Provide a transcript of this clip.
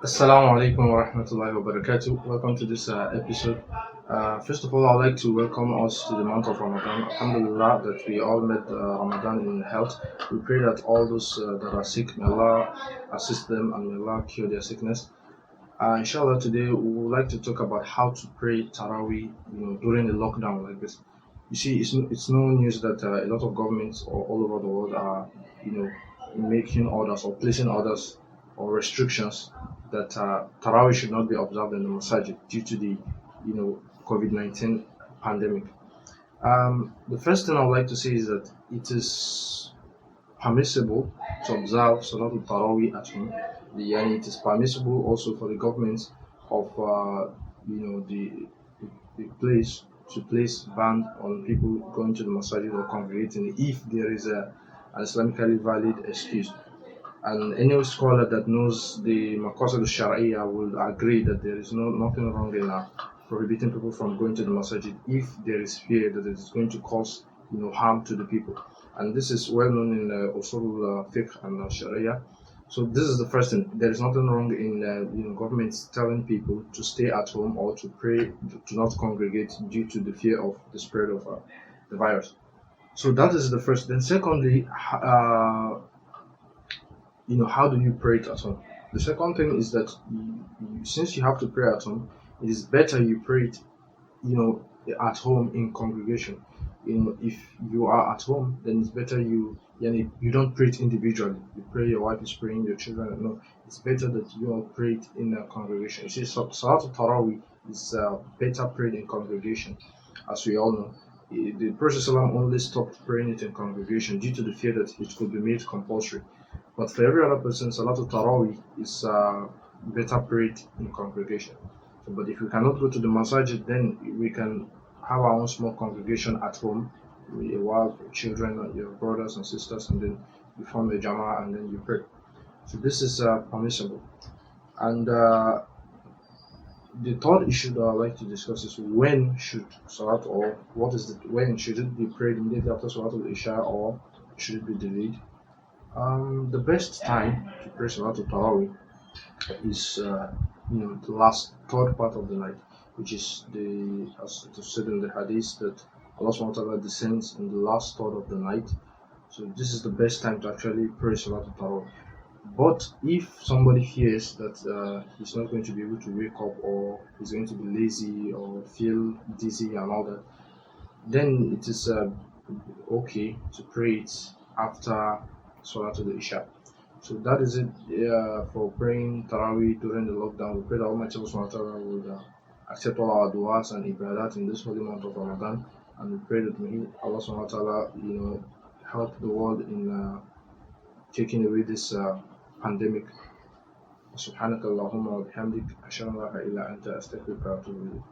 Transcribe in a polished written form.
Assalamu alaikum wa rahmatullahi wa barakatuh. Welcome to this episode. First of all, I'd like to welcome us to the month of Ramadan. Alhamdulillah that we all met Ramadan in health. We pray that all those that are sick, may Allah assist them and may Allah cure their sickness. Inshallah, today we would like to talk about how to pray Taraweeh, during the lockdown like this. You see, it's no news that a lot of governments all over the world are, you know, making orders or placing orders or restrictions that Taraweeh should not be observed in the masajid due to the, COVID-19 pandemic. The first thing I would like to say is that it is permissible to observe Salatul Taraweeh at home. And it is permissible also for the government of the place to place ban on people going to the masjid or congregating if there is an Islamically valid excuse. And any scholar that knows the Maqasid al-Sharia will agree that there is nothing wrong in prohibiting people from going to the masjid if there is fear that it is going to cause harm to the people. And this is well known in usul fiqh and Sharia. So this is the first thing. There is nothing wrong in governments telling people to stay at home or to pray, to not congregate due to the fear of the spread of the virus. So that is the first. Then secondly, how do you pray it at home? The second thing is that since you have to pray at home, it is better you pray it you know at home in congregation. If you are at home, then it's better you don't pray it individually. You pray, your wife is praying, your children. No, it's better that you all pray it in a congregation. You see, Salatul Taraweeh is better prayed in congregation, as we all know. The Prophet ﷺ only stopped praying it in congregation due to the fear that it could be made compulsory. But for every other person, Salatul Taraweeh is better prayed in congregation. So, but if we cannot go to the masajid, then we can have our own small congregation at home with your wife, your children, your brothers and sisters, and then you form a jama'ah and then you pray. So this is permissible. And the third issue that I'd like to discuss is when should Salat, or when should it be prayed immediately after Salat al-Isha, or should it be delayed? The best time to pray Salat al-Tarawih is the last third part of the night, which is as it is said in the hadith that Allah subhanahu wa ta'ala descends in the last third of the night. So this is the best time to actually pray Salat al-Tarawih. But if somebody fears that he's not going to be able to wake up, or he's going to be lazy or feel dizzy and all that, then it is okay to pray it after Salat al-Isha. So that is it for praying Taraweeh during the lockdown. We pray that Almighty Allah Subhanahu wa Ta'ala will accept all our du'as and ibadat in this holy month of Ramadan, and we pray that may Allah Subhanahu wa Ta'ala help the world in taking away this pandemic. سبحانك اللهم وبحمدك أشهد أن لا إله إلا أنت أستغفرك وأتوب إليك